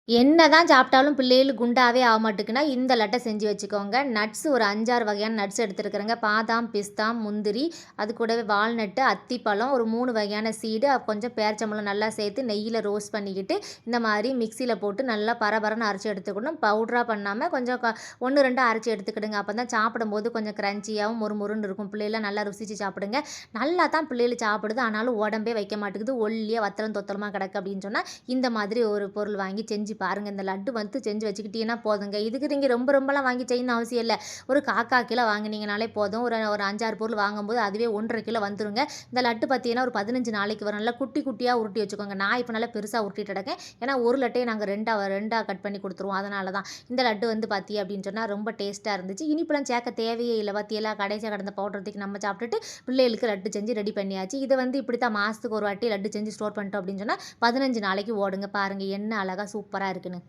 என்னதான் சாப்பிட்டாலும் பிள்ளைகள் குண்டாவே ஆக மாட்டுக்குன்னா, இந்த லட்ட செஞ்சு வச்சுக்கோங்க. நட்ஸ் ஒரு 5, 6 வகையான நட்ஸ் எடுத்துருக்கிறேங்க. பாதாம், பிஸ்தா, முந்திரி, அது கூடவே வால்நட்டு, அத்திப்பழம், ஒரு 3 வகையான சீடு, கொஞ்சம் பேரிச்சம்பழம் நல்லா சேர்த்து நெய்யில ரோஸ்ட் பண்ணிக்கிட்டு, இந்த மாதிரி மிக்ஸியில போட்டு நல்லா பரபரன்னு அரைச்சு எடுத்துக்கணும். பவுடரா பண்ணாம கொஞ்சம் 1, 2 அரைச்சு எடுத்துக்கிடுங்க. அப்ப தான் சாப்பிடும்போது கொஞ்சம் கிரன்ச்சியாவும் மொறுமொறுன்னு இருக்கும். பிள்ளைகள்லாம் நல்லா ருசிச்சு சாப்பிடுங்க. நல்லா தான் பிள்ளைகள் சாப்பிடுது. ஆனாலும் உடம்பே வைக்க மாட்டேங்குது. ஒல்லியா வத்தலும் தொத்தலுமா கிடக்கு அப்படின்னு சொன்னா, இந்த மாதிரி ஒரு பொருள் வாங்கி செஞ்சு பாருங்க. இந்த லட்டு வந்து செஞ்சு வச்சுக்கிட்டீங்கன்னா போதுங்க. இதுக்கு நீங்க ரொம்பலாம் வாங்கி செய்யணும்னு அவசியம் இல்ல. ஒரு 1/4 கிலோ வாங்குனீங்கனாலே போதும். ஒரு 5, 6 பொருள் வாங்கும்போது அதுவே 1 1/2 கிலோ வந்துருங்க. இந்த லட்டு பார்த்தீங்கன்னா, ஒரு 15 நாளைக்கு வரும். நல்லா குட்டி குட்டியா உருட்டி வச்சுக்கோங்க. நான் இப்ப நல்லா பெருசா உருட்டிட்டு இருக்கேன். ஏன்னா, ஒரு லட்டையே நாங்க 2ஆ கட் பண்ணி குடுத்துருவோம். அதனால தான். இந்த லட்டு வந்து பார்த்தீங்க அப்படின்னு சொன்னா, ரொம்ப டேஸ்ட்டா இருந்துச்சு. இனிப்புலாம் சேர்க்க தேவையே இல்ல. பாத்தியலா கடைசியா கிடந்த பவுடர் தூக்கி நம்ம சாப்பிட்டுட்டு, பிள்ளைகளுக்கு லட்டு செஞ்சு ரெடி பண்ணியாச்சு. இத வந்து இப்படித்தான் மாசத்துக்கு ஒரு வாட்டி லட்டு செஞ்சு ஸ்டோர் பண்ணிட்டோம் அப்படின்னு சொன்னா, 15 நாளைக்கு ஓடுங்க. பாருங்க என்ன அழகா சூப்பரா இருக்குன்னு.